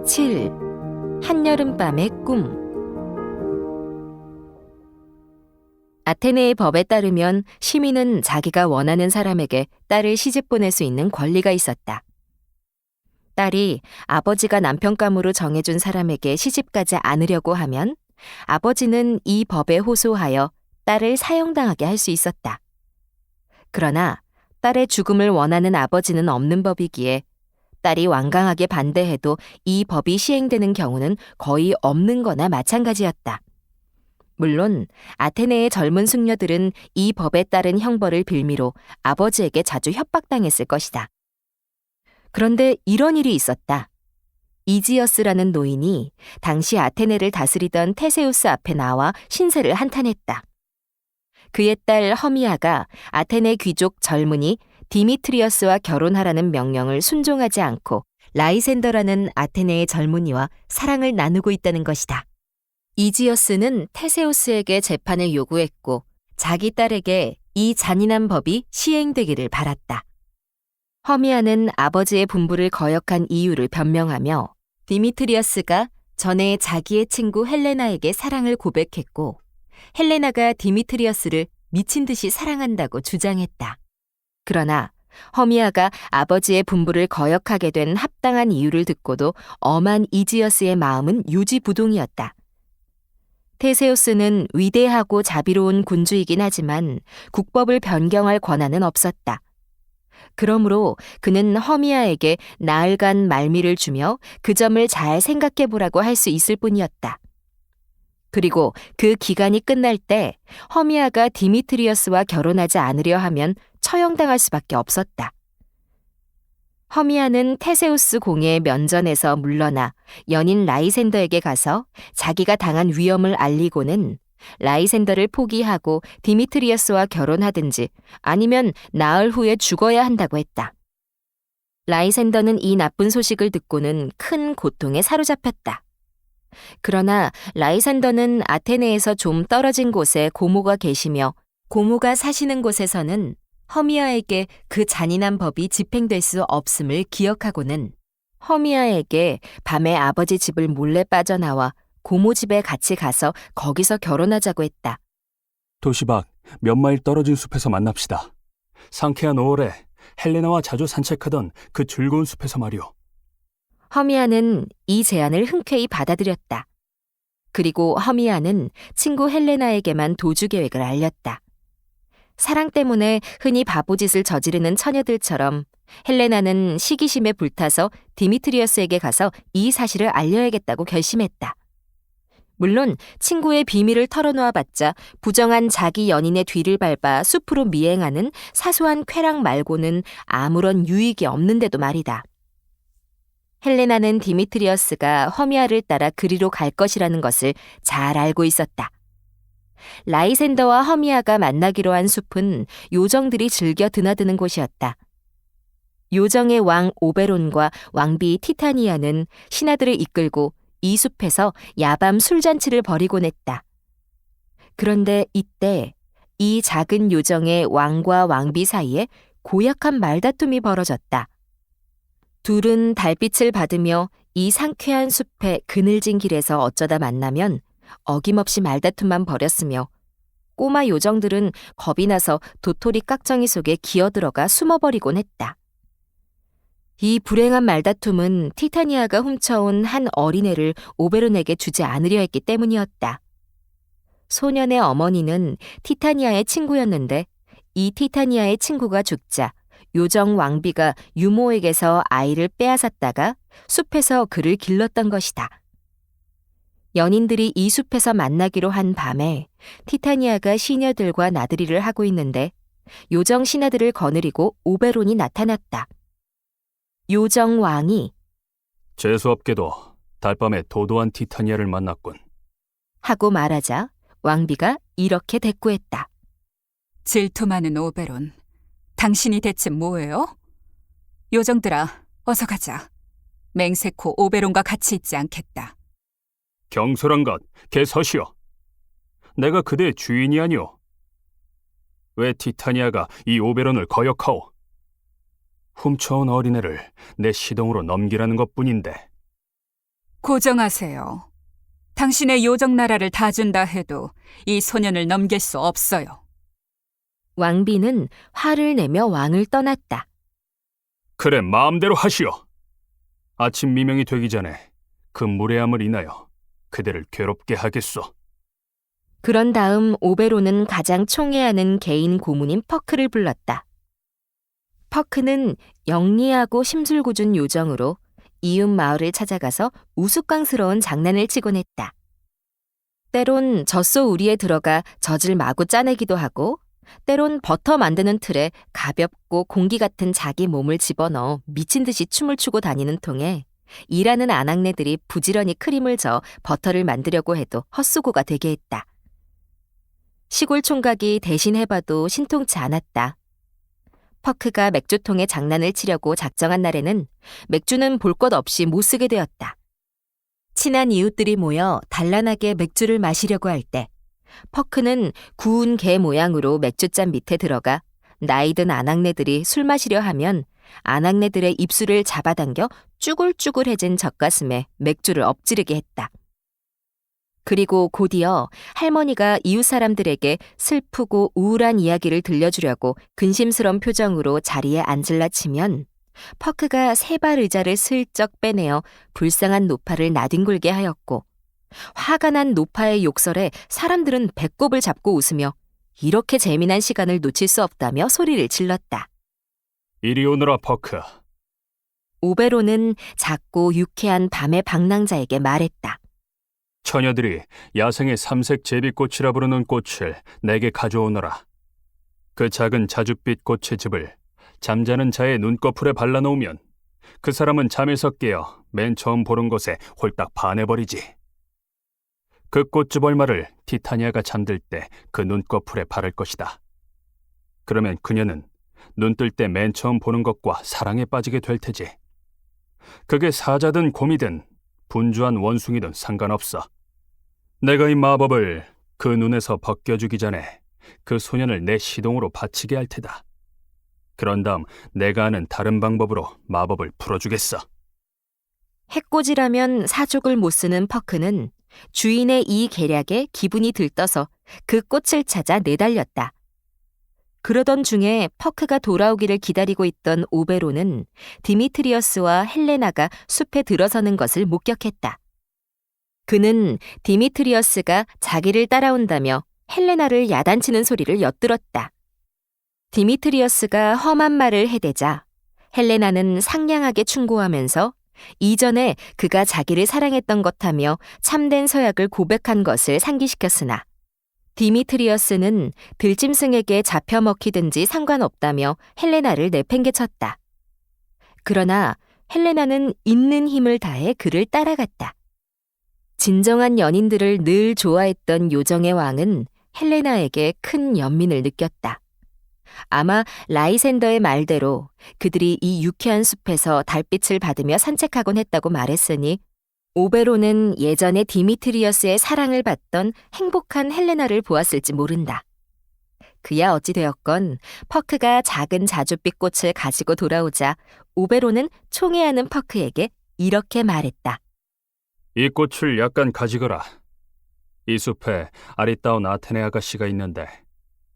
7. 한여름밤의 꿈. 아테네의 법에 따르면 시민은 자기가 원하는 사람에게 딸을 시집 보낼 수 있는 권리가 있었다. 딸이 아버지가 남편감으로 정해준 사람에게 시집가지 않으려고 하면 아버지는 이 법에 호소하여 딸을 사형당하게 할 수 있었다. 그러나 딸의 죽음을 원하는 아버지는 없는 법이기에 딸이 완강하게 반대해도 이 법이 시행되는 경우는 거의 없는 거나 마찬가지였다. 물론 아테네의 젊은 숙녀들은 이 법에 따른 형벌을 빌미로 아버지에게 자주 협박당했을 것이다. 그런데 이런 일이 있었다. 이지어스라는 노인이 당시 아테네를 다스리던 테세우스 앞에 나와 신세를 한탄했다. 그의 딸 허미아가 아테네 귀족 젊은이 디미트리어스와 결혼하라는 명령을 순종하지 않고 라이센더라는 아테네의 젊은이와 사랑을 나누고 있다는 것이다. 이지어스는 테세우스에게 재판을 요구했고 자기 딸에게 이 잔인한 법이 시행되기를 바랐다. 허미아는 아버지의 분부를 거역한 이유를 변명하며 디미트리어스가 전에 자기의 친구 헬레나에게 사랑을 고백했고 헬레나가 디미트리어스를 미친 듯이 사랑한다고 주장했다. 그러나 허미아가 아버지의 분부를 거역하게 된 합당한 이유를 듣고도 엄한 이지어스의 마음은 요지부동이었다. 테세우스는 위대하고 자비로운 군주이긴 하지만 국법을 변경할 권한은 없었다. 그러므로 그는 허미아에게 나흘간 말미를 주며 그 점을 잘 생각해 보라고 할 수 있을 뿐이었다. 그리고 그 기간이 끝날 때 허미아가 디미트리어스와 결혼하지 않으려 하면 처형당할 수밖에 없었다. 허미아는 테세우스 공의 면전에서 물러나 연인 라이센더에게 가서 자기가 당한 위험을 알리고는 라이센더를 포기하고 디미트리어스와 결혼하든지 아니면 나흘 후에 죽어야 한다고 했다. 라이센더는 이 나쁜 소식을 듣고는 큰 고통에 사로잡혔다. 그러나 라이센더는 아테네에서 좀 떨어진 곳에 고모가 계시며 고모가 사시는 곳에서는 허미아에게 그 잔인한 법이 집행될 수 없음을 기억하고는 허미아에게 밤에 아버지 집을 몰래 빠져나와 고모 집에 같이 가서 거기서 결혼하자고 했다. 도시 밖 몇 마일 떨어진 숲에서 만납시다. 상쾌한 5월에 헬레나와 자주 산책하던 그 즐거운 숲에서 말이오. 허미아는 이 제안을 흔쾌히 받아들였다. 그리고 허미아는 친구 헬레나에게만 도주 계획을 알렸다. 사랑 때문에 흔히 바보짓을 저지르는 처녀들처럼 헬레나는 시기심에 불타서 디미트리어스에게 가서 이 사실을 알려야겠다고 결심했다. 물론 친구의 비밀을 털어놓아봤자 부정한 자기 연인의 뒤를 밟아 숲으로 미행하는 사소한 쾌락 말고는 아무런 유익이 없는데도 말이다. 헬레나는 디미트리어스가 허미아를 따라 그리로 갈 것이라는 것을 잘 알고 있었다. 라이센더와 허미아가 만나기로 한 숲은 요정들이 즐겨 드나드는 곳이었다. 요정의 왕 오베론과 왕비 티타니아는 신하들을 이끌고 이 숲에서 야밤 술잔치를 벌이곤 했다. 그런데 이때 이 작은 요정의 왕과 왕비 사이에 고약한 말다툼이 벌어졌다. 둘은 달빛을 받으며 이 상쾌한 숲의 그늘진 길에서 어쩌다 만나면 어김없이 말다툼만 벌였으며 꼬마 요정들은 겁이 나서 도토리 깍정이 속에 기어들어가 숨어버리곤 했다. 이 불행한 말다툼은 티타니아가 훔쳐온 한 어린애를 오베론에게 주지 않으려 했기 때문이었다. 소년의 어머니는 티타니아의 친구였는데 이 티타니아의 친구가 죽자 요정 왕비가 유모에게서 아이를 빼앗았다가 숲에서 그를 길렀던 것이다. 연인들이 이 숲에서 만나기로 한 밤에 티타니아가 시녀들과 나들이를 하고 있는데 요정 신하들을 거느리고 오베론이 나타났다. 요정 왕이 재수없게도 달밤에 도도한 티타니아를 만났군. 하고 말하자 왕비가 이렇게 대꾸했다. 질투 많은 오베론, 당신이 대체 뭐예요? 요정들아, 어서 가자. 맹세코 오베론과 같이 있지 않겠다. 경솔한 것, 개서시오. 내가 그대의 주인이 아니오. 왜 티타니아가 이 오베론을 거역하오? 훔쳐온 어린애를 내 시동으로 넘기라는 것뿐인데. 고정하세요. 당신의 요정 나라를 다 준다 해도 이 소년을 넘길 수 없어요. 왕비는 화를 내며 왕을 떠났다. 그래, 마음대로 하시오. 아침 미명이 되기 전에 그 무례함을 인하여 그대를 괴롭게 하겠소. 그런 다음 오베론은 가장 총애하는 개인 고문인 퍼크를 불렀다. 퍼크는 영리하고 심술궂은 요정으로 이웃 마을을 찾아가서 우스꽝스러운 장난을 치곤 했다. 때론 젖소 우리에 들어가 젖을 마구 짜내기도 하고, 때론 버터 만드는 틀에 가볍고 공기 같은 자기 몸을 집어넣어 미친 듯이 춤을 추고 다니는 통에 일하는 아낙네들이 부지런히 크림을 저어 버터를 만들려고 해도 헛수고가 되게 했다. 시골 총각이 대신 해봐도 신통치 않았다. 퍼크가 맥주통에 장난을 치려고 작정한 날에는 맥주는 볼 것 없이 못 쓰게 되었다. 친한 이웃들이 모여 단란하게 맥주를 마시려고 할 때 퍼크는 구운 개 모양으로 맥주잔 밑에 들어가 나이든 아낙네들이 술 마시려 하면 아낙네들의 입술을 잡아당겨 쭈글쭈글해진 젖가슴에 맥주를 엎지르게 했다. 그리고 곧이어 할머니가 이웃 사람들에게 슬프고 우울한 이야기를 들려주려고 근심스러운 표정으로 자리에 앉을라 치면 퍼크가 세발 의자를 슬쩍 빼내어 불쌍한 노파를 나뒹굴게 하였고, 화가 난 노파의 욕설에 사람들은 배꼽을 잡고 웃으며 이렇게 재미난 시간을 놓칠 수 없다며 소리를 질렀다. 이리 오너라, 퍼크. 오베론은 작고 유쾌한 밤의 방랑자에게 말했다. 처녀들이 야생의 삼색 제비꽃이라 부르는 꽃을 내게 가져오너라. 그 작은 자줏빛 꽃의 즙을 잠자는 자의 눈꺼풀에 발라놓으면 그 사람은 잠에서 깨어 맨 처음 보는 것에 홀딱 반해버리지. 그 꽃즙 얼마를 티타니아가 잠들 때 그 눈꺼풀에 바를 것이다. 그러면 그녀는 눈 뜰 때 맨 처음 보는 것과 사랑에 빠지게 될 테지. 그게 사자든 곰이든 분주한 원숭이든 상관없어. 내가 이 마법을 그 눈에서 벗겨주기 전에 그 소년을 내 시동으로 바치게 할 테다. 그런 다음 내가 아는 다른 방법으로 마법을 풀어주겠어. 해코지라면 사족을 못 쓰는 퍼크는 주인의 이 계략에 기분이 들떠서 그 꽃을 찾아 내달렸다. 그러던 중에 퍼크가 돌아오기를 기다리고 있던 오베론은 디미트리어스와 헬레나가 숲에 들어서는 것을 목격했다. 그는 디미트리어스가 자기를 따라온다며 헬레나를 야단치는 소리를 엿들었다. 디미트리어스가 험한 말을 해대자 헬레나는 상냥하게 충고하면서 이전에 그가 자기를 사랑했던 것하며 참된 서약을 고백한 것을 상기시켰으나 디미트리어스는 들짐승에게 잡혀먹히든지 상관없다며 헬레나를 내팽개쳤다. 그러나 헬레나는 있는 힘을 다해 그를 따라갔다. 진정한 연인들을 늘 좋아했던 요정의 왕은 헬레나에게 큰 연민을 느꼈다. 아마 라이센더의 말대로 그들이 이 유쾌한 숲에서 달빛을 받으며 산책하곤 했다고 말했으니 오베론은 예전에 디미트리어스의 사랑을 받던 행복한 헬레나를 보았을지 모른다. 그야 어찌 되었건 퍼크가 작은 자줏빛 꽃을 가지고 돌아오자 오베론은 총애하는 퍼크에게 이렇게 말했다. 이 꽃을 약간 가지거라. 이 숲에 아리따운 아테네 아가씨가 있는데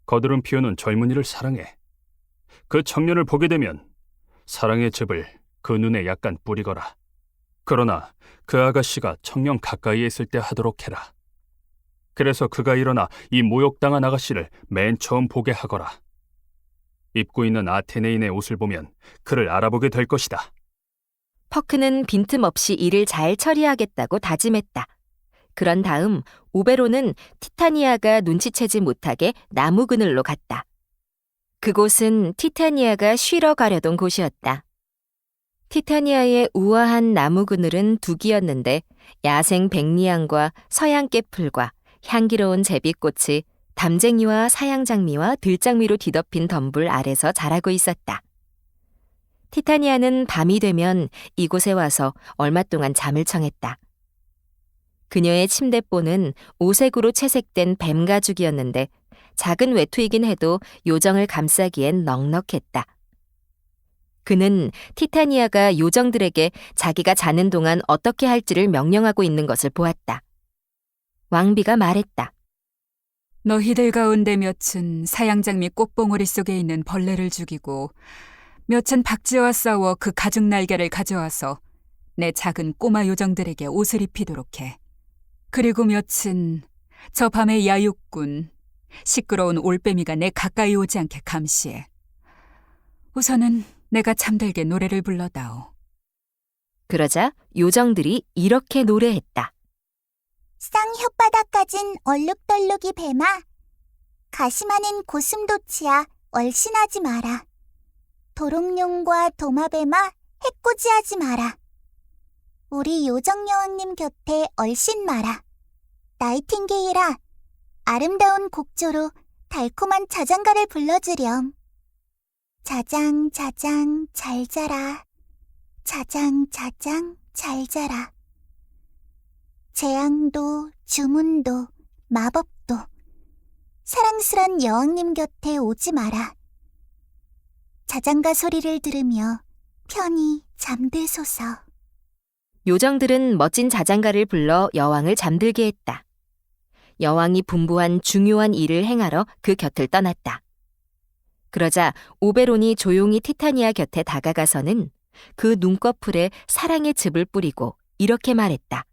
거드름 피우는 젊은이를 사랑해. 그 청년을 보게 되면 사랑의 즙을 그 눈에 약간 뿌리거라. 그러나 그 아가씨가 청년 가까이에 있을 때 하도록 해라. 그래서 그가 일어나 이 모욕당한 아가씨를 맨 처음 보게 하거라. 입고 있는 아테네인의 옷을 보면 그를 알아보게 될 것이다. 퍼크는 빈틈없이 일을 잘 처리하겠다고 다짐했다. 그런 다음 오베론은 티타니아가 눈치채지 못하게 나무 그늘로 갔다. 그곳은 티타니아가 쉬러 가려던 곳이었다. 티타니아의 우아한 나무 그늘은 둑이었는데 야생 백리향과 서양 깨풀과 향기로운 제비꽃이 담쟁이와 사양장미와 들장미로 뒤덮인 덤불 아래서 자라고 있었다. 티타니아는 밤이 되면 이곳에 와서 얼마 동안 잠을 청했다. 그녀의 침대보는 오색으로 채색된 뱀 가죽이었는데 작은 외투이긴 해도 요정을 감싸기엔 넉넉했다. 그는 티타니아가 요정들에게 자기가 자는 동안 어떻게 할지를 명령하고 있는 것을 보았다. 왕비가 말했다. 너희들 가운데 몇은 사양장미 꽃봉오리 속에 있는 벌레를 죽이고 몇은 박쥐와 싸워 그 가죽 날개를 가져와서 내 작은 꼬마 요정들에게 옷을 입히도록 해. 그리고 몇은 저 밤의 야육꾼, 시끄러운 올빼미가 내 가까이 오지 않게 감시해. 우선은 내가 잠들게 노래를 불러다오. 그러자 요정들이 이렇게 노래했다. 쌍혓바닥 가진 얼룩덜룩이 뱀아, 가시마는 고슴도치야 얼씬하지 마라. 도롱뇽과 도마뱀아 해코지하지 마라. 우리 요정여왕님 곁에 얼씬 마라. 나이팅게일아, 아름다운 곡조로 달콤한 자장가를 불러주렴. 자장 자장 잘 자라. 자장 자장 잘 자라. 재앙도 주문도 마법도 사랑스런 여왕님 곁에 오지 마라. 자장가 소리를 들으며 편히 잠들소서. 요정들은 멋진 자장가를 불러 여왕을 잠들게 했다. 여왕이 분부한 중요한 일을 행하러 그 곁을 떠났다. 그러자 오베론이 조용히 티타니아 곁에 다가가서는 그 눈꺼풀에 사랑의 즙을 뿌리고 이렇게 말했다.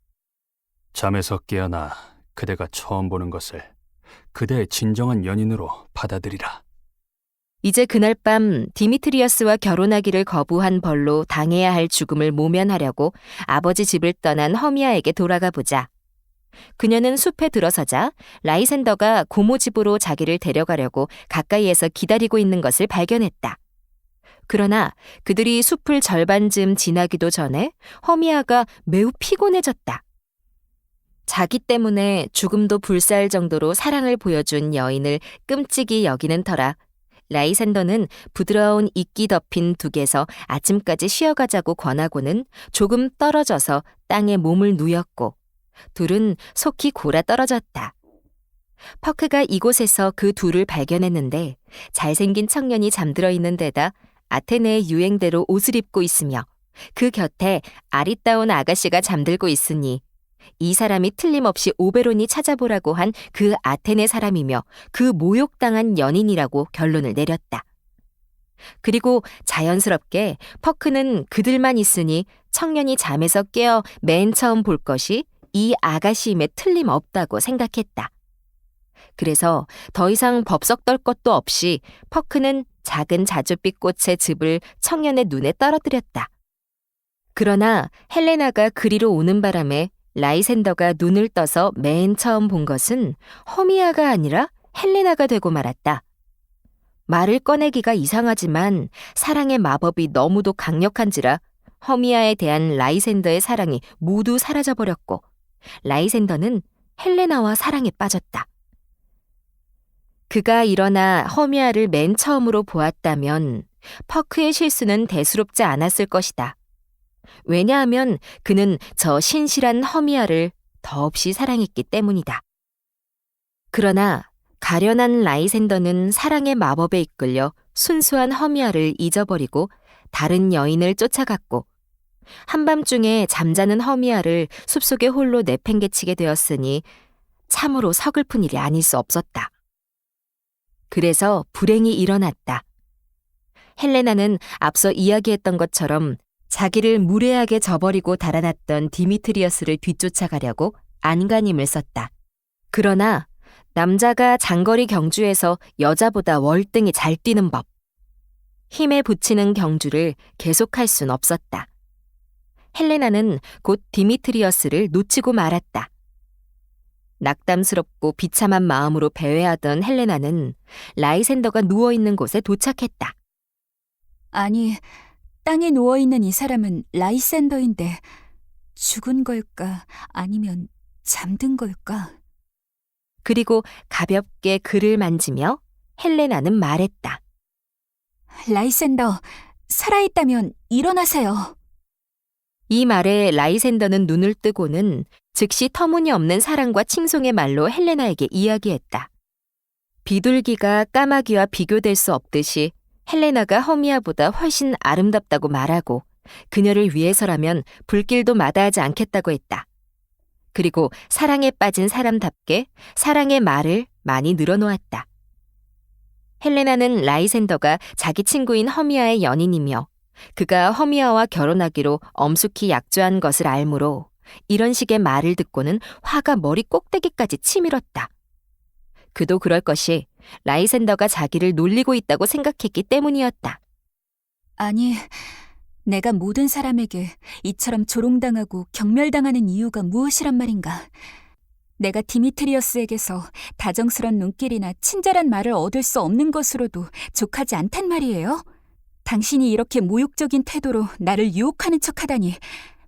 잠에서 깨어나 그대가 처음 보는 것을 그대의 진정한 연인으로 받아들이라. 이제 그날 밤 디미트리어스와 결혼하기를 거부한 벌로 당해야 할 죽음을 모면하려고 아버지 집을 떠난 허미아에게 돌아가 보자. 그녀는 숲에 들어서자 라이센더가 고모 집으로 자기를 데려가려고 가까이에서 기다리고 있는 것을 발견했다. 그러나 그들이 숲을 절반쯤 지나기도 전에 허미아가 매우 피곤해졌다. 자기 때문에 죽음도 불사할 정도로 사랑을 보여준 여인을 끔찍이 여기는 터라 라이센더는 부드러운 이끼 덮인 둑에서 아침까지 쉬어가자고 권하고는 조금 떨어져서 땅에 몸을 누였고 둘은 속히 골아 떨어졌다. 퍼크가 이곳에서 그 둘을 발견했는데 잘생긴 청년이 잠들어 있는 데다 아테네의 유행대로 옷을 입고 있으며 그 곁에 아리따운 아가씨가 잠들고 있으니 이 사람이 틀림없이 오베론이 찾아보라고 한 그 아테네 사람이며 그 모욕당한 연인이라고 결론을 내렸다. 그리고 자연스럽게 퍼크는 그들만 있으니 청년이 잠에서 깨어 맨 처음 볼 것이 이 아가씨임에 틀림없다고 생각했다. 그래서 더 이상 법석 떨 것도 없이 퍼크는 작은 자줏빛 꽃의 즙을 청년의 눈에 떨어뜨렸다. 그러나 헬레나가 그리로 오는 바람에 라이센더가 눈을 떠서 맨 처음 본 것은 허미아가 아니라 헬레나가 되고 말았다. 말을 꺼내기가 이상하지만 사랑의 마법이 너무도 강력한지라 허미아에 대한 라이센더의 사랑이 모두 사라져버렸고 라이센더는 헬레나와 사랑에 빠졌다. 그가 일어나 허미아를 맨 처음으로 보았다면 퍼크의 실수는 대수롭지 않았을 것이다. 왜냐하면 그는 저 신실한 허미아를 더없이 사랑했기 때문이다. 그러나 가련한 라이센더는 사랑의 마법에 이끌려 순수한 허미아를 잊어버리고 다른 여인을 쫓아갔고 한밤중에 잠자는 허미아를 숲속에 홀로 내팽개치게 되었으니 참으로 서글픈 일이 아닐 수 없었다. 그래서 불행이 일어났다. 헬레나는 앞서 이야기했던 것처럼 자기를 무례하게 저버리고 달아났던 디미트리어스를 뒤쫓아가려고 안간힘을 썼다. 그러나 남자가 장거리 경주에서 여자보다 월등히 잘 뛰는 법. 힘에 부치는 경주를 계속할 순 없었다. 헬레나는 곧 디미트리어스를 놓치고 말았다. 낙담스럽고 비참한 마음으로 배회하던 헬레나는 라이센더가 누워있는 곳에 도착했다. 아니, 땅에 누워있는 이 사람은 라이센더인데 죽은 걸까 아니면 잠든 걸까? 그리고 가볍게 그를 만지며 헬레나는 말했다. 라이센더, 살아있다면 일어나세요. 이 말에 라이센더는 눈을 뜨고는 즉시 터무니없는 사랑과 칭송의 말로 헬레나에게 이야기했다. 비둘기가 까마귀와 비교될 수 없듯이 헬레나가 허미아보다 훨씬 아름답다고 말하고 그녀를 위해서라면 불길도 마다하지 않겠다고 했다. 그리고 사랑에 빠진 사람답게 사랑의 말을 많이 늘어놓았다. 헬레나는 라이센더가 자기 친구인 허미아의 연인이며 그가 허미아와 결혼하기로 엄숙히 약조한 것을 알므로 이런 식의 말을 듣고는 화가 머리 꼭대기까지 치밀었다. 그도 그럴 것이 라이센더가 자기를 놀리고 있다고 생각했기 때문이었다. 아니, 내가 모든 사람에게 이처럼 조롱당하고 경멸당하는 이유가 무엇이란 말인가? 내가 디미트리어스에게서 다정스런 눈길이나 친절한 말을 얻을 수 없는 것으로도 족하지 않단 말이에요? 당신이 이렇게 모욕적인 태도로 나를 유혹하는 척하다니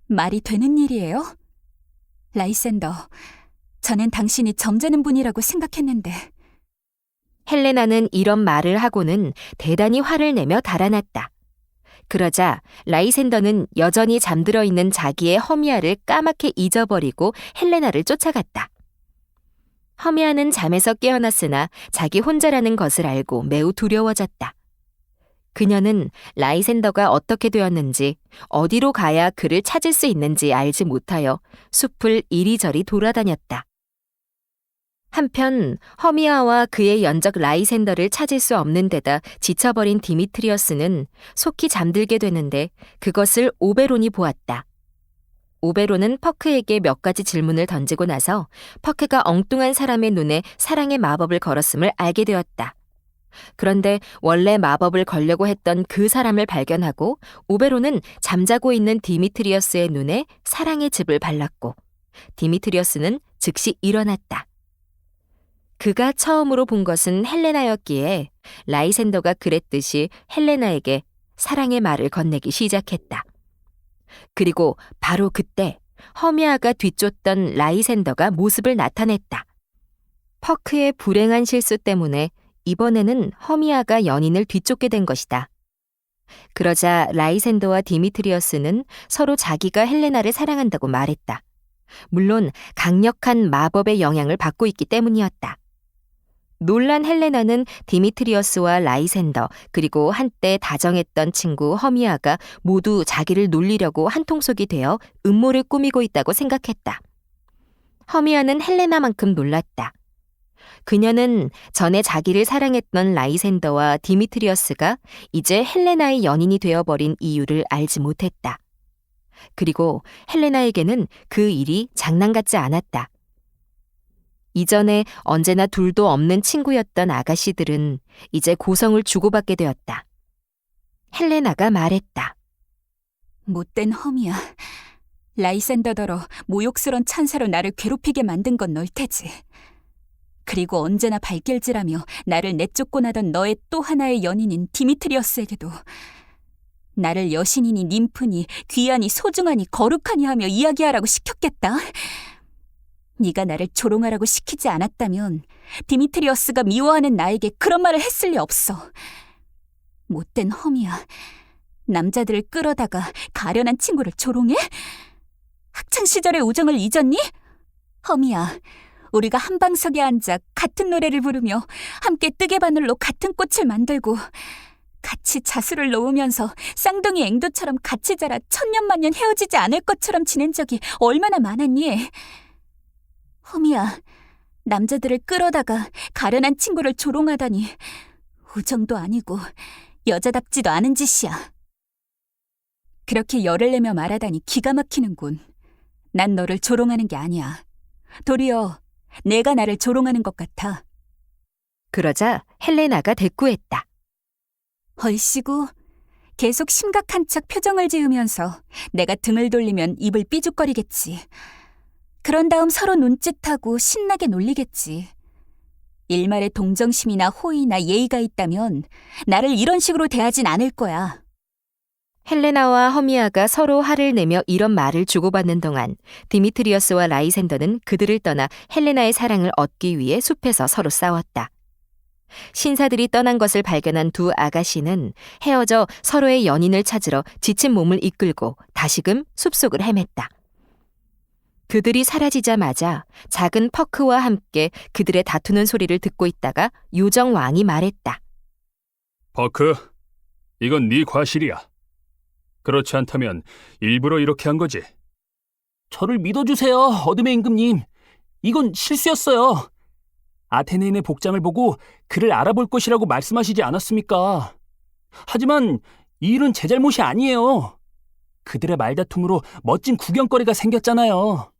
말이 되는 일이에요? 라이센더, 저는 당신이 점잖은 분이라고 생각했는데. 헬레나는 이런 말을 하고는 대단히 화를 내며 달아났다. 그러자 라이센더는 여전히 잠들어 있는 자기의 허미아를 까맣게 잊어버리고 헬레나를 쫓아갔다. 허미아는 잠에서 깨어났으나 자기 혼자라는 것을 알고 매우 두려워졌다. 그녀는 라이센더가 어떻게 되었는지, 어디로 가야 그를 찾을 수 있는지 알지 못하여 숲을 이리저리 돌아다녔다. 한편 허미아와 그의 연적 라이센더를 찾을 수 없는 데다 지쳐버린 디미트리어스는 속히 잠들게 되는데 그것을 오베론이 보았다. 오베론은 퍼크에게 몇 가지 질문을 던지고 나서 퍼크가 엉뚱한 사람의 눈에 사랑의 마법을 걸었음을 알게 되었다. 그런데 원래 마법을 걸려고 했던 그 사람을 발견하고 오베론은 잠자고 있는 디미트리어스의 눈에 사랑의 즙을 발랐고 디미트리어스는 즉시 일어났다. 그가 처음으로 본 것은 헬레나였기에 라이센더가 그랬듯이 헬레나에게 사랑의 말을 건네기 시작했다. 그리고 바로 그때 허미아가 뒤쫓던 라이센더가 모습을 나타냈다. 퍼크의 불행한 실수 때문에 이번에는 허미아가 연인을 뒤쫓게 된 것이다. 그러자 라이센더와 디미트리어스는 서로 자기가 헬레나를 사랑한다고 말했다. 물론 강력한 마법의 영향을 받고 있기 때문이었다. 놀란 헬레나는 디미트리어스와 라이센더 그리고 한때 다정했던 친구 허미아가 모두 자기를 놀리려고 한통속이 되어 음모를 꾸미고 있다고 생각했다. 허미아는 헬레나만큼 놀랐다. 그녀는 전에 자기를 사랑했던 라이센더와 디미트리어스가 이제 헬레나의 연인이 되어버린 이유를 알지 못했다. 그리고 헬레나에게는 그 일이 장난 같지 않았다. 이전에 언제나 둘도 없는 친구였던 아가씨들은 이제 고성을 주고받게 되었다. 헬레나가 말했다. 못된 험이야. 라이센더더러 모욕스런 찬사로 나를 괴롭히게 만든 건 널 테지. 그리고 언제나 발길질하며 나를 내쫓고 나던 너의 또 하나의 연인인 디미트리어스에게도 나를 여신이니 님프니 귀하니 소중하니 거룩하니 하며 이야기하라고 시켰겠다. 네가 나를 조롱하라고 시키지 않았다면 디미트리어스가 미워하는 나에게 그런 말을 했을 리 없어. 못된 험이야. 남자들을 끌어다가 가련한 친구를 조롱해? 학창시절의 우정을 잊었니? 험이야. 우리가 한 방석에 앉아 같은 노래를 부르며 함께 뜨개바늘로 같은 꽃을 만들고 같이 자수를 놓으면서 쌍둥이 앵두처럼 같이 자라 천년만년 헤어지지 않을 것처럼 지낸 적이 얼마나 많았니? 험이야, 남자들을 끌어다가 가련한 친구를 조롱하다니 우정도 아니고 여자답지도 않은 짓이야. 그렇게 열을 내며 말하다니 기가 막히는군. 난 너를 조롱하는 게 아니야. 도리어 내가 나를 조롱하는 것 같아. 그러자 헬레나가 대꾸했다. 얼씨구, 계속 심각한 척 표정을 지으면서 내가 등을 돌리면 입을 삐죽거리겠지. 그런 다음 서로 눈짓하고 신나게 놀리겠지. 일말의 동정심이나 호의나 예의가 있다면 나를 이런 식으로 대하진 않을 거야. 헬레나와 허미아가 서로 화를 내며 이런 말을 주고받는 동안 디미트리어스와 라이센더는 그들을 떠나 헬레나의 사랑을 얻기 위해 숲에서 서로 싸웠다. 신사들이 떠난 것을 발견한 두 아가씨는 헤어져 서로의 연인을 찾으러 지친 몸을 이끌고 다시금 숲속을 헤맸다. 그들이 사라지자마자 작은 퍼크와 함께 그들의 다투는 소리를 듣고 있다가 요정왕이 말했다. 버크, 이건 네 과실이야. 그렇지 않다면 일부러 이렇게 한 거지. 저를 믿어주세요, 어둠의 임금님. 이건 실수였어요. 아테네인의 복장을 보고 그를 알아볼 것이라고 말씀하시지 않았습니까? 하지만 이 일은 제 잘못이 아니에요. 그들의 말다툼으로 멋진 구경거리가 생겼잖아요.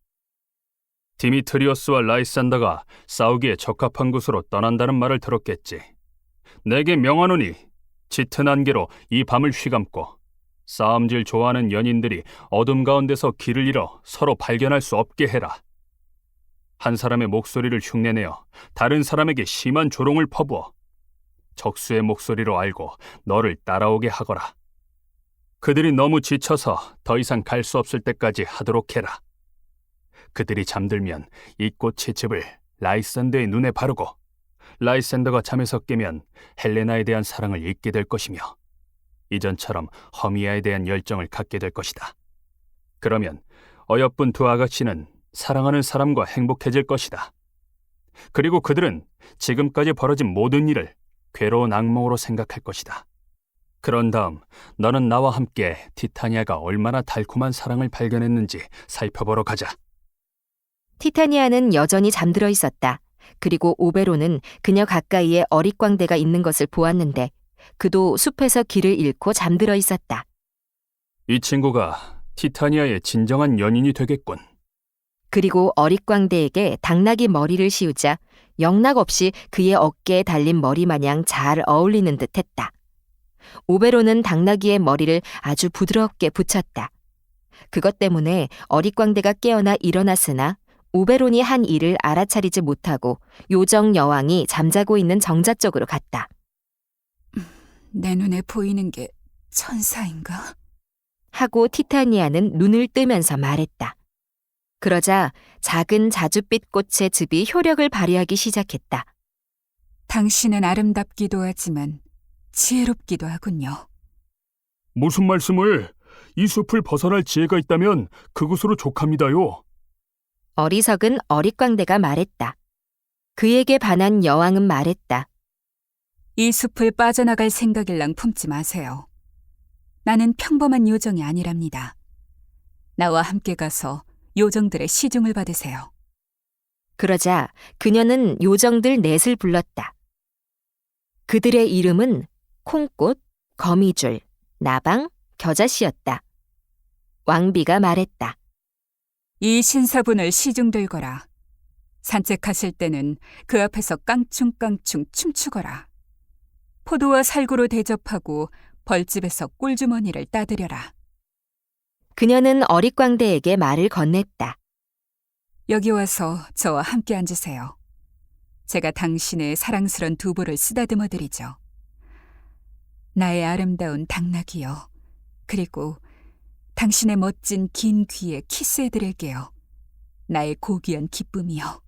디미트리오스와 라이산더가 싸우기에 적합한 곳으로 떠난다는 말을 들었겠지. 내게 명하노니 짙은 안개로 이 밤을 휘감고 싸움질 좋아하는 연인들이 어둠 가운데서 길을 잃어 서로 발견할 수 없게 해라. 한 사람의 목소리를 흉내내어 다른 사람에게 심한 조롱을 퍼부어 적수의 목소리로 알고 너를 따라오게 하거라. 그들이 너무 지쳐서 더 이상 갈 수 없을 때까지 하도록 해라. 그들이 잠들면 이 꽃의 즙을 라이산더의 눈에 바르고 라이산더가 잠에서 깨면 헬레나에 대한 사랑을 잊게 될 것이며 이전처럼 허미아에 대한 열정을 갖게 될 것이다. 그러면 어여쁜 두 아가씨는 사랑하는 사람과 행복해질 것이다. 그리고 그들은 지금까지 벌어진 모든 일을 괴로운 악몽으로 생각할 것이다. 그런 다음 너는 나와 함께 티타니아가 얼마나 달콤한 사랑을 발견했는지 살펴보러 가자. 티타니아는 여전히 잠들어 있었다. 그리고 오베로는 그녀 가까이에 어릿광대가 있는 것을 보았는데 그도 숲에서 길을 잃고 잠들어 있었다. 이 친구가 티타니아의 진정한 연인이 되겠군. 그리고 어릿광대에게 당나귀 머리를 씌우자 영락없이 그의 어깨에 달린 머리 마냥 잘 어울리는 듯했다. 오베로는 당나귀의 머리를 아주 부드럽게 붙였다. 그것 때문에 어릿광대가 깨어나 일어났으나 오베론이 한 일을 알아차리지 못하고 요정 여왕이 잠자고 있는 정자 쪽으로 갔다. 내 눈에 보이는 게 천사인가? 하고 티타니아는 눈을 뜨면서 말했다. 그러자 작은 자줏빛 꽃의 즙이 효력을 발휘하기 시작했다. 당신은 아름답기도 하지만 지혜롭기도 하군요. 무슨 말씀을? 이 숲을 벗어날 지혜가 있다면 그곳으로 족합니다요. 어리석은 어릿광대가 말했다. 그에게 반한 여왕은 말했다. 이 숲을 빠져나갈 생각일랑 품지 마세요. 나는 평범한 요정이 아니랍니다. 나와 함께 가서 요정들의 시중을 받으세요. 그러자 그녀는 요정들 넷을 불렀다. 그들의 이름은 콩꽃, 거미줄, 나방, 겨자씨였다. 왕비가 말했다. 이 신사분을 시중 들거라. 산책하실 때는 그 앞에서 깡충깡충 춤추거라. 포도와 살구로 대접하고 벌집에서 꿀주머니를 따드려라. 그녀는 어릿광대에게 말을 건넸다. 여기 와서 저와 함께 앉으세요. 제가 당신의 사랑스런 두부를 쓰다듬어 드리죠. 나의 아름다운 당나귀여. 그리고 당신의 멋진 긴 귀에 키스해 드릴게요. 나의 고귀한 기쁨이여.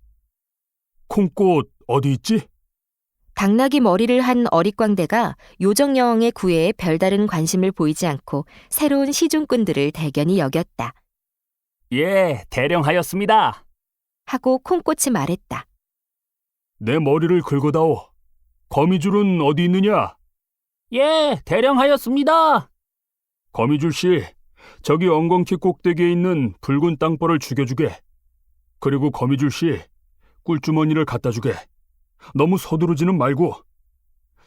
콩꽃 어디 있지? 당나귀 머리를 한 어릿광대가 요정 여왕의 구애에 별다른 관심을 보이지 않고 새로운 시중꾼들을 대견히 여겼다. 예, 대령하였습니다. 하고 콩꽃이 말했다. 내 머리를 긁어다오. 거미줄은 어디 있느냐? 예, 대령하였습니다. 거미줄 씨, 저기 엉겅퀴 꼭대기에 있는 붉은 땅벌을 죽여주게. 그리고 거미줄 씨, 꿀주머니를 갖다 주게. 너무 서두르지는 말고.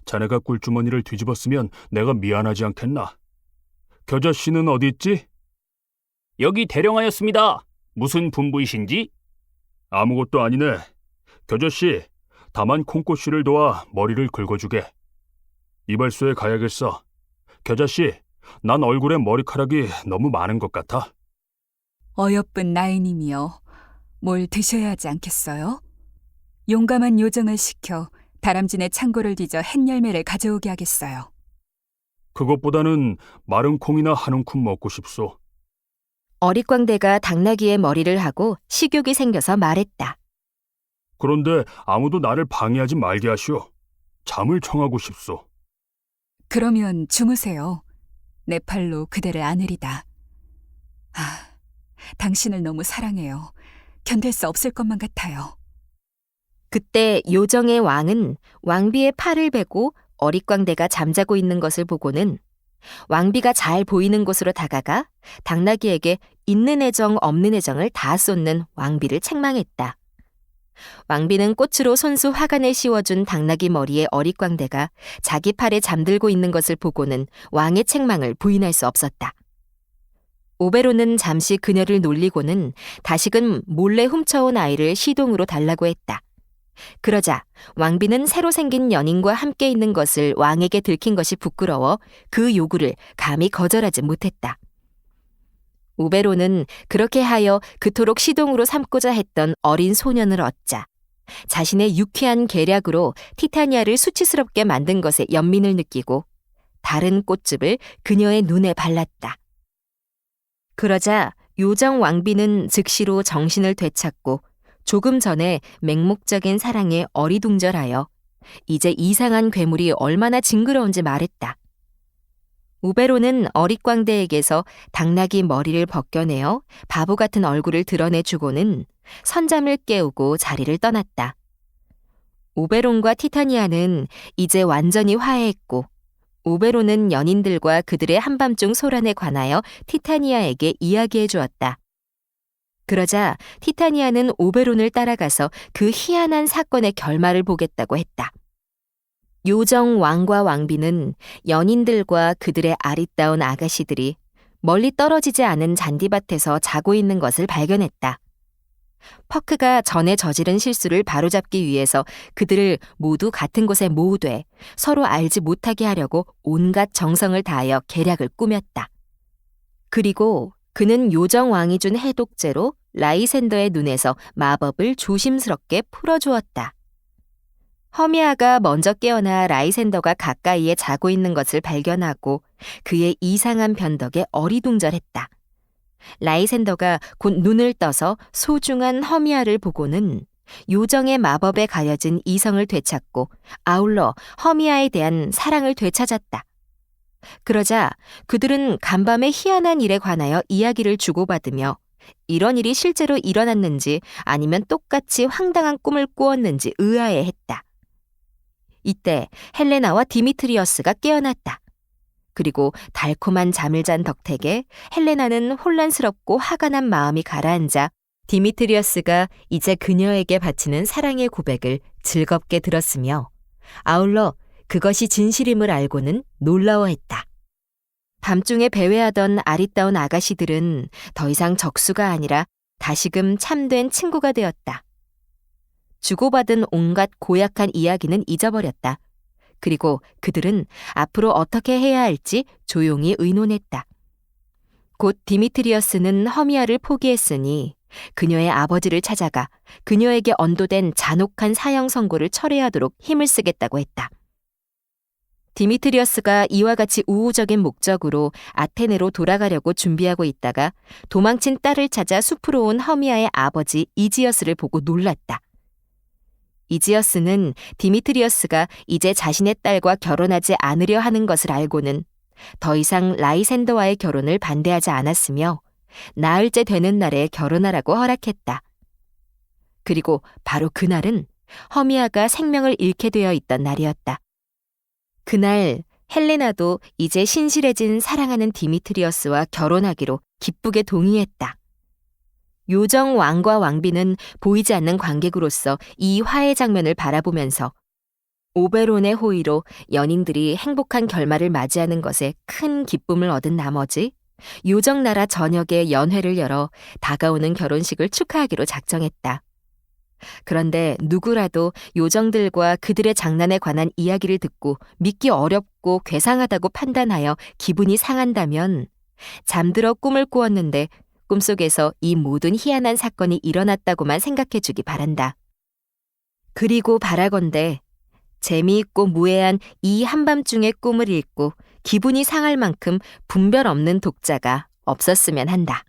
자네가 꿀주머니를 뒤집었으면 내가 미안하지 않겠나? 겨자 씨는 어디 있지? 여기 대령하였습니다. 무슨 분부이신지? 아무것도 아니네. 겨자 씨, 다만 콩꽃 씨를 도와 머리를 긁어주게. 이발소에 가야겠어. 겨자 씨, 난 얼굴에 머리카락이 너무 많은 것 같아. 어여쁜 나이님이여. 뭘 드셔야 하지 않겠어요? 용감한 요정을 시켜 다람쥐의 창고를 뒤져 햇열매를 가져오게 하겠어요. 그것보다는 마른 콩이나 한 움큼 먹고 싶소. 어릿광대가 당나귀의 머리를 하고 식욕이 생겨서 말했다. 그런데 아무도 나를 방해하지 말게 하시오. 잠을 청하고 싶소. 그러면 주무세요. 내 팔로 그대를 안으리다. 아, 당신을 너무 사랑해요. 견딜 수 없을 것만 같아요. 그때 요정의 왕은 왕비의 팔을 베고 어릿광대가 잠자고 있는 것을 보고는 왕비가 잘 보이는 곳으로 다가가 당나귀에게 있는 애정 없는 애정을 다 쏟는 왕비를 책망했다. 왕비는 꽃으로 손수 화관을 씌워준 당나귀 머리의 어릿광대가 자기 팔에 잠들고 있는 것을 보고는 왕의 책망을 부인할 수 없었다. 오베론은 잠시 그녀를 놀리고는 다시금 몰래 훔쳐온 아이를 시동으로 달라고 했다. 그러자 왕비는 새로 생긴 연인과 함께 있는 것을 왕에게 들킨 것이 부끄러워 그 요구를 감히 거절하지 못했다. 오베론은 그렇게 하여 그토록 시동으로 삼고자 했던 어린 소년을 얻자 자신의 유쾌한 계략으로 티타니아를 수치스럽게 만든 것에 연민을 느끼고 다른 꽃즙을 그녀의 눈에 발랐다. 그러자 요정 왕비는 즉시로 정신을 되찾고 조금 전에 맹목적인 사랑에 어리둥절하여 이제 이상한 괴물이 얼마나 징그러운지 말했다. 오베론은 어릿광대에게서 당나귀 머리를 벗겨내어 바보 같은 얼굴을 드러내주고는 선잠을 깨우고 자리를 떠났다. 오베론과 티타니아는 이제 완전히 화해했고 오베론은 연인들과 그들의 한밤중 소란에 관하여 티타니아에게 이야기해 주었다. 그러자 티타니아는 오베론을 따라가서 그 희한한 사건의 결말을 보겠다고 했다. 요정 왕과 왕비는 연인들과 그들의 아리따운 아가씨들이 멀리 떨어지지 않은 잔디밭에서 자고 있는 것을 발견했다. 퍼크가 전에 저지른 실수를 바로잡기 위해서 그들을 모두 같은 곳에 모으되 서로 알지 못하게 하려고 온갖 정성을 다하여 계략을 꾸몄다. 그리고 그는 요정 왕이 준 해독제로 라이센더의 눈에서 마법을 조심스럽게 풀어주었다. 허미아가 먼저 깨어나 라이센더가 가까이에 자고 있는 것을 발견하고 그의 이상한 변덕에 어리둥절했다. 라이센더가 곧 눈을 떠서 소중한 허미아를 보고는 요정의 마법에 가려진 이성을 되찾고 아울러 허미아에 대한 사랑을 되찾았다. 그러자 그들은 간밤의 희한한 일에 관하여 이야기를 주고받으며 이런 일이 실제로 일어났는지 아니면 똑같이 황당한 꿈을 꾸었는지 의아해했다. 이때 헬레나와 디미트리어스가 깨어났다. 그리고 달콤한 잠을 잔 덕택에 헬레나는 혼란스럽고 화가 난 마음이 가라앉아 디미트리어스가 이제 그녀에게 바치는 사랑의 고백을 즐겁게 들었으며 아울러 그것이 진실임을 알고는 놀라워했다. 밤중에 배회하던 아리따운 아가씨들은 더 이상 적수가 아니라 다시금 참된 친구가 되었다. 주고받은 온갖 고약한 이야기는 잊어버렸다. 그리고 그들은 앞으로 어떻게 해야 할지 조용히 의논했다. 곧 디미트리어스는 허미아를 포기했으니 그녀의 아버지를 찾아가 그녀에게 언도된 잔혹한 사형 선고를 철회하도록 힘을 쓰겠다고 했다. 디미트리어스가 이와 같이 우호적인 목적으로 아테네로 돌아가려고 준비하고 있다가 도망친 딸을 찾아 숲으로 온 허미아의 아버지 이지어스를 보고 놀랐다. 이지어스는 디미트리어스가 이제 자신의 딸과 결혼하지 않으려 하는 것을 알고는 더 이상 라이센더와의 결혼을 반대하지 않았으며 나흘째 되는 날에 결혼하라고 허락했다. 그리고 바로 그날은 허미아가 생명을 잃게 되어 있던 날이었다. 그날 헬레나도 이제 신실해진 사랑하는 디미트리어스와 결혼하기로 기쁘게 동의했다. 요정 왕과 왕비는 보이지 않는 관객으로서 이 화해 장면을 바라보면서 오베론의 호의로 연인들이 행복한 결말을 맞이하는 것에 큰 기쁨을 얻은 나머지 요정나라 전역에 연회를 열어 다가오는 결혼식을 축하하기로 작정했다. 그런데 누구라도 요정들과 그들의 장난에 관한 이야기를 듣고 믿기 어렵고 괴상하다고 판단하여 기분이 상한다면 잠들어 꿈을 꾸었는데 꿈속에서 이 모든 희한한 사건이 일어났다고만 생각해주기 바란다. 그리고 바라건대 재미있고 무해한 이 한밤중의 꿈을 읽고 기분이 상할 만큼 분별 없는 독자가 없었으면 한다.